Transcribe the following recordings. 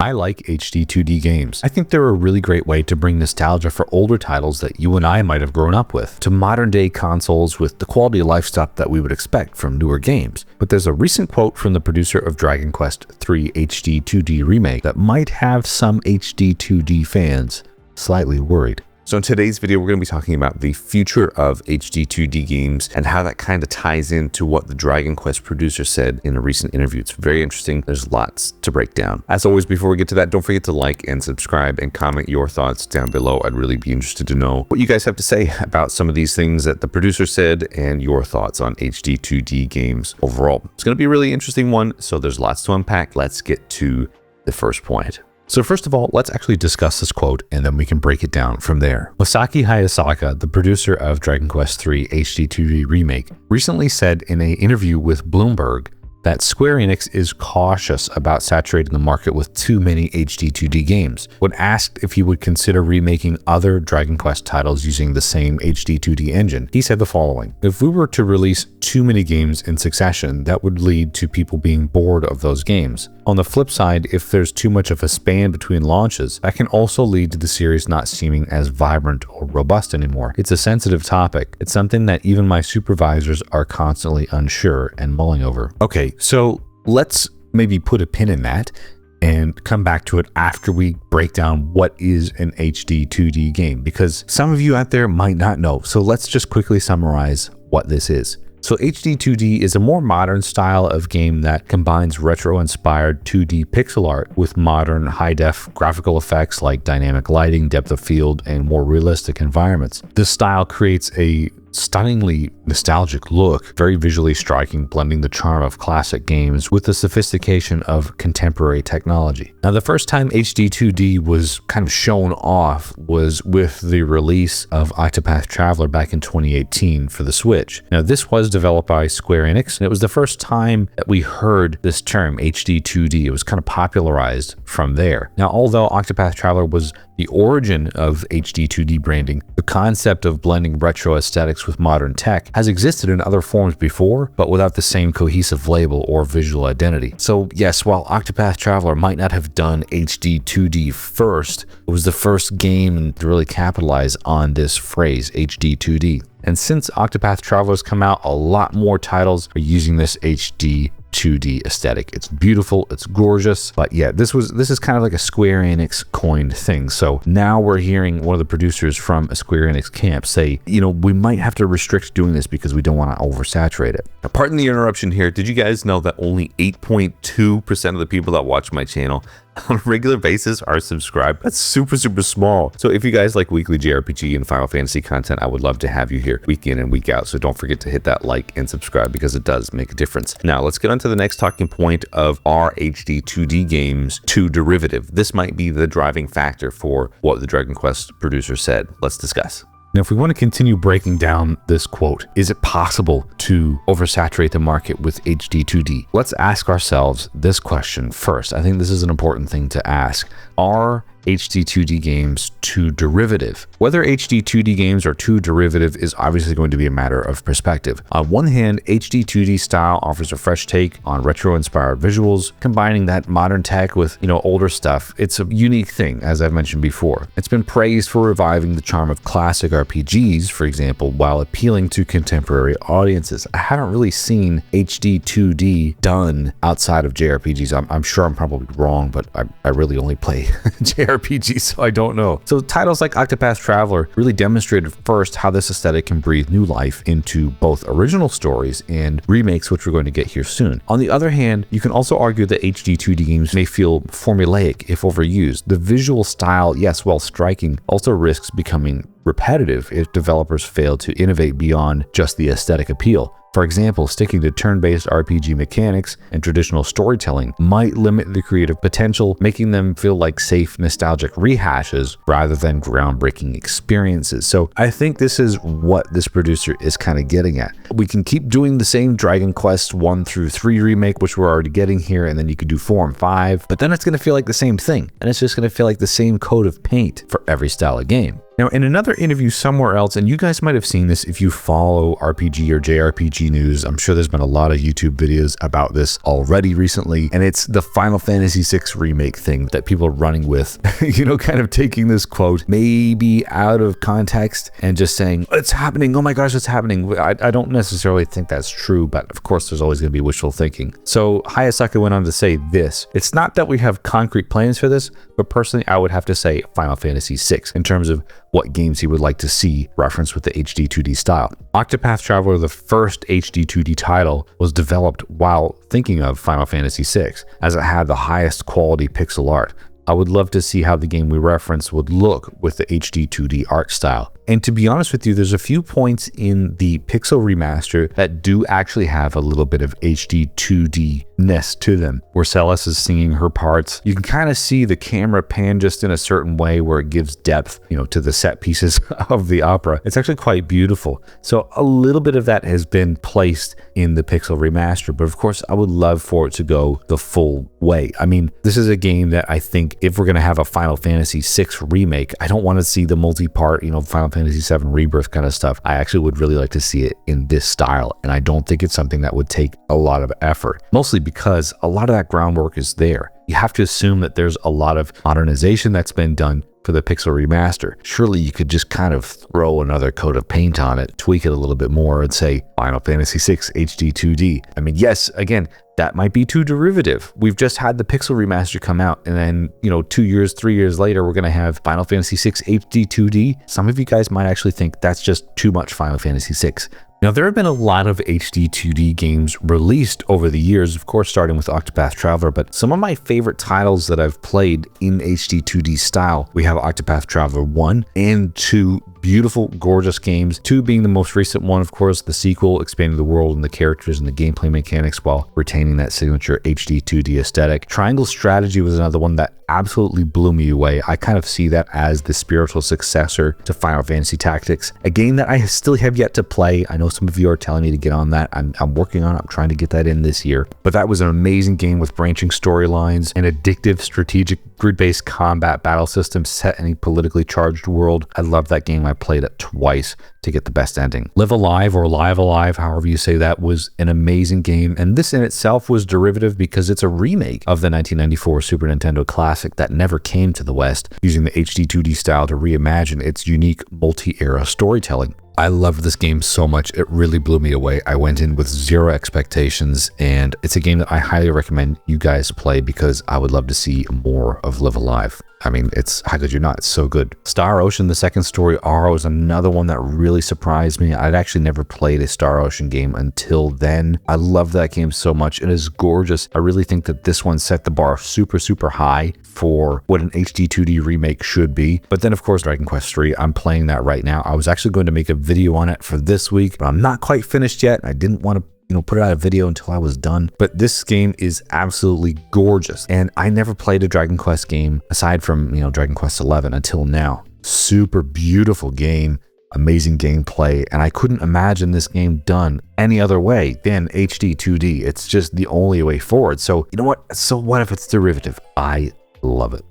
I like HD-2D games. I think they're a really great way to bring nostalgia for older titles that you and I might have grown up with to modern day consoles with the quality of life stuff that we would expect from newer games. But there's a recent quote from the producer of Dragon Quest III HD-2D remake that might have some HD-2D fans slightly worried. So in today's video, we're going to be talking about the future of HD-2D games and how that kind of ties into what the Dragon Quest producer said in a recent interview. It's very interesting. There's lots to break down. As always, before we get to that, don't forget to like and subscribe and comment your thoughts down below. I'd really be interested to know what you guys have to say about some of these things that the producer said and your thoughts on HD-2D games overall. It's going to be a really interesting one, so there's lots to unpack. Let's get to the first point. So first of all, let's actually discuss this quote and then we can break it down from there. Masaki Hayasaka, the producer of Dragon Quest III HD-2D remake, recently said in an interview with Bloomberg that Square Enix is cautious about saturating the market with too many HD-2D games. When asked if he would consider remaking other Dragon Quest titles using the same HD-2D engine, he said the following: "If we were to release too many games in succession, that would lead to people being bored of those games. On the flip side, if there's too much of a span between launches, that can also lead to the series not seeming as vibrant or robust anymore. It's a sensitive topic. It's something that even my supervisors are constantly unsure and mulling over." Okay, so let's maybe put a pin in that and come back to it after we break down what is an HD-2D game, because some of you out there might not know. So let's just quickly summarize what this is. So HD-2D is a more modern style of game that combines retro-inspired 2D pixel art with modern high-def graphical effects like dynamic lighting, depth of field, and more realistic environments. This style creates a stunningly nostalgic look, very visually striking, blending the charm of classic games with the sophistication of contemporary technology. Now, the first time HD-2D was kind of shown off was with the release of Octopath Traveler back in 2018 for the Switch. Now, this was developed by Square Enix, and it was the first time that we heard this term HD-2D. It was kind of popularized from there. Now, although Octopath Traveler was the origin of HD-2D branding, the concept of blending retro aesthetics with modern tech has existed in other forms before, but without the same cohesive label or visual identity. So yes, while Octopath Traveler might not have done HD-2D first, it was the first game to really capitalize on this phrase, HD-2D. And since Octopath Traveler's come out, a lot more titles are using this HD-2D aesthetic. It's beautiful, it's gorgeous, but yeah, this is kind of like a Square Enix coined thing. So now we're hearing one of the producers from a Square Enix camp say, you know, we might have to restrict doing this because we don't want to oversaturate it. Now, pardon the interruption here. Did you guys know that only 8.2% of the people that watch my channel on a regular basis are subscribed? That's super small. So if you guys like weekly JRPG and Final Fantasy content, I would love to have you here week in and week out. So don't forget to hit that like and subscribe because it does make a difference. Now let's get on to the next talking point of are HD-2D games too derivative? This might be the driving factor for what the Dragon Quest producer said. Let's discuss. Now, if we want to continue breaking down this quote, is it possible to oversaturate the market with HD-2D? Let's ask ourselves this question first. I think this is an important thing to ask. Are HD-2D games too derivative? Whether HD-2D games are too derivative is obviously going to be a matter of perspective. On one hand, HD-2D style offers a fresh take on retro-inspired visuals, combining that modern tech with, older stuff. It's a unique thing, as I've mentioned before. It's been praised for reviving the charm of classic RPGs, for example, while appealing to contemporary audiences. I haven't really seen HD-2D done outside of JRPGs. I'm sure I'm probably wrong, but I really only play JRPG, so I don't know. So titles like Octopath Traveler really demonstrated first how this aesthetic can breathe new life into both original stories and remakes, which we're going to get here soon. On the other hand, you can also argue that HD-2D games may feel formulaic if overused. The visual style, yes, while striking, also risks becoming repetitive if developers fail to innovate beyond just the aesthetic appeal. For example, sticking to turn-based RPG mechanics and traditional storytelling might limit the creative potential, making them feel like safe, nostalgic rehashes rather than groundbreaking experiences. So I think this is what this producer is kind of getting at. We can keep doing the same Dragon Quest 1 through 3 remake, which we're already getting here, and then you could do 4 and 5, but then it's going to feel like the same thing, and it's just going to feel like the same coat of paint for every style of game. Now, in another interview somewhere else, and you guys might have seen this if you follow RPG or JRPG news, I'm sure there's been a lot of YouTube videos about this already recently, and it's the Final Fantasy VI remake thing that people are running with, kind of taking this quote maybe out of context and just saying, it's happening, oh my gosh, it's happening. I don't necessarily think that's true, but of course there's always going to be wishful thinking. So Hayasaka went on to say this: it's not that we have concrete plans for this, but personally I would have to say Final Fantasy VI in terms of what games he would like to see referenced with the HD-2D style. Octopath Traveler, the first HD-2D title, was developed while thinking of Final Fantasy VI, as it had the highest quality pixel art. I would love to see how the game we reference would look with the HD-2D art style. And to be honest with you, there's a few points in the Pixel remaster that do actually have a little bit of HD-2D-ness to them, where Celes is singing her parts. You can kind of see the camera pan just in a certain way where it gives depth, to the set pieces of the opera. It's actually quite beautiful. So a little bit of that has been placed in the Pixel remaster, but of course I would love for it to go the full way. I mean, this is a game that I think if we're going to have a Final Fantasy VI remake, I don't want to see the multi-part, Final Fantasy VII Rebirth kind of stuff. I actually would really like to see it in this style, and I don't think it's something that would take a lot of effort, mostly because a lot of that groundwork is there. You have to assume that there's a lot of modernization that's been done for the Pixel remaster. Surely you could just kind of throw another coat of paint on it, tweak it a little bit more, and say Final Fantasy VI HD-2D. I mean, yes, again, that might be too derivative. We've just had the Pixel remaster come out, and then 2 years, 3 years later, we're going to have Final Fantasy VI HD-2D. Some of you guys might actually think that's just too much Final Fantasy VI. Now, there have been a lot of HD-2D games released over the years, of course, starting with Octopath Traveler, but some of my favorite titles that I've played in HD-2D style, we have Octopath Traveler 1 and 2, beautiful, gorgeous games. 2 being the most recent one, of course, the sequel, expanding the world and the characters and the gameplay mechanics while retaining that signature HD-2D aesthetic. Triangle Strategy was another one that absolutely blew me away. I kind of see that as the spiritual successor to Final Fantasy Tactics, a game that I still have yet to play. I know some of you are telling me to get on that. I'm working on it. I'm trying to get that in this year. But that was an amazing game with branching storylines, an addictive strategic grid-based combat battle system set in a politically charged world. I love that game. I played it twice to get the best ending. Live Alive, or Live Alive, however you say that, was an amazing game, and this in itself was derivative because it's a remake of the 1994 Super Nintendo classic that never came to the West, using the HD-2D style to reimagine its unique multi-era storytelling. I loved this game so much, it really blew me away. I went in with zero expectations, and it's a game that I highly recommend you guys play because I would love to see more of Live Alive. I mean, how could you not? It's so good. Star Ocean, the second story R, was another one that really surprised me. I'd actually never played a Star Ocean game until then. I love that game so much. It is gorgeous. I really think that this one set the bar super, super high for what an HD-2D remake should be. But then, of course, Dragon Quest III, I'm playing that right now. I was actually going to make a video on it for this week, but I'm not quite finished yet. I didn't want to put out a video until I was done. But this game is absolutely gorgeous. And I never played a Dragon Quest game aside from, Dragon Quest XI until now. Super beautiful game, amazing gameplay. And I couldn't imagine this game done any other way than HD 2D. It's just the only way forward. So you know what? So what if it's derivative? I love it.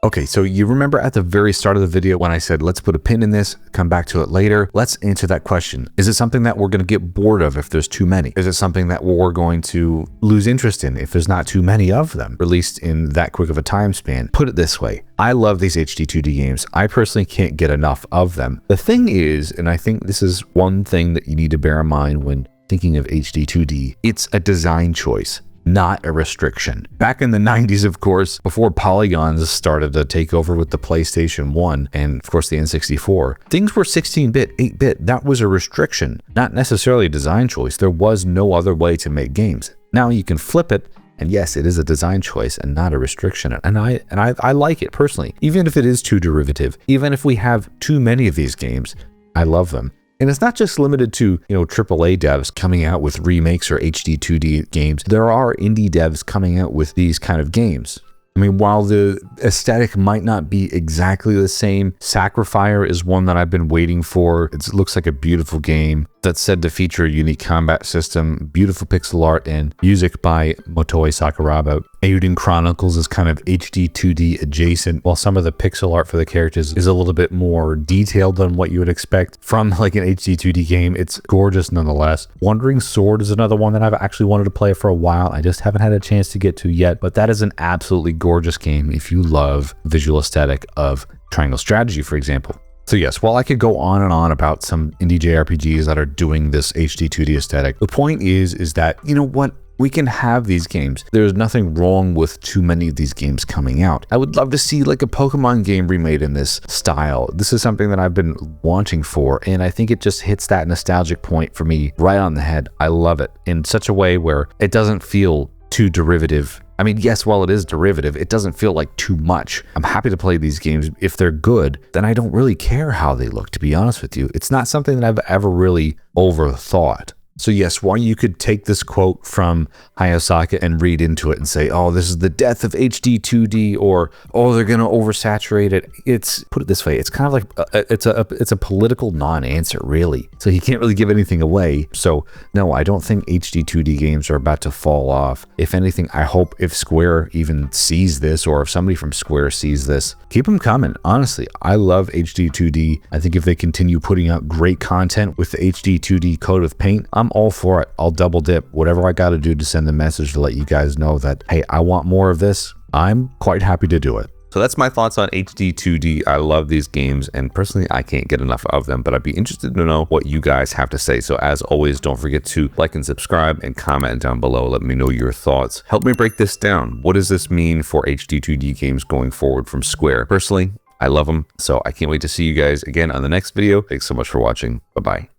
Okay, so you remember at the very start of the video when I said, let's put a pin in this, come back to it later. Let's answer that question. Is it something that we're going to get bored of if there's too many? Is it something that we're going to lose interest in if there's not too many of them released in that quick of a time span? Put it this way. I love these HD 2D games. I personally can't get enough of them. The thing is, and I think this is one thing that you need to bear in mind when thinking of HD 2D, it's a design choice, not a restriction. Back in the 90s, of course, before polygons started to take over with the PlayStation 1 and of course the N64, things were 16-bit, 8-bit. That was a restriction, not necessarily a design choice. There was no other way to make games. Now you can flip it, and yes, it is a design choice and not a restriction. And I like it personally, even if it is too derivative, even if we have too many of these games, I love them. And it's not just limited to, AAA devs coming out with remakes or HD 2D games. There are indie devs coming out with these kind of games. I mean, while the aesthetic might not be exactly the same, Sacrifier is one that I've been waiting for. It looks like a beautiful game. that's said to feature a unique combat system, beautiful pixel art, and music by Motoi Sakuraba. Eiyuden Chronicles is kind of HD-2D adjacent, while some of the pixel art for the characters is a little bit more detailed than what you would expect from like an HD-2D game. It's gorgeous nonetheless. Wandering Sword is another one that I've actually wanted to play for a while. I just haven't had a chance to get to yet, but that is an absolutely gorgeous game if you love visual aesthetic of Triangle Strategy, for example. So yes, while I could go on and on about some indie JRPGs that are doing this HD-2D aesthetic, the point is that, you know what? We can have these games. There's nothing wrong with too many of these games coming out. I would love to see like a Pokemon game remade in this style. This is something that I've been wanting for, and I think it just hits that nostalgic point for me right on the head. I love it in such a way where it doesn't feel too derivative. I mean, yes, while it is derivative, it doesn't feel like too much. I'm happy to play these games. If they're good, then I don't really care how they look, to be honest with you. It's not something that I've ever really overthought. So yes, while you could take this quote from Hayasaka and read into it and say, oh, this is the death of HD-2D, or, oh, they're going to oversaturate it. It's, put it this way, it's kind of like, it's a political non-answer, really. So he can't really give anything away. So no, I don't think HD-2D games are about to fall off. If anything, I hope if Square even sees this, or if somebody from Square sees this, keep them coming. Honestly, I love HD-2D. I think if they continue putting out great content with the HD-2D coat of paint, I'm all for it. I'll double dip. Whatever I got to do to send a message to let you guys know that, hey, I want more of this, I'm quite happy to do it. So that's my thoughts on HD-2D. I love these games, and personally, I can't get enough of them, but I'd be interested to know what you guys have to say. So as always, don't forget to like and subscribe and comment down below. Let me know your thoughts. Help me break this down. What does this mean for HD-2D games going forward from Square? Personally, I love them, so I can't wait to see you guys again on the next video. Thanks so much for watching. Bye-bye.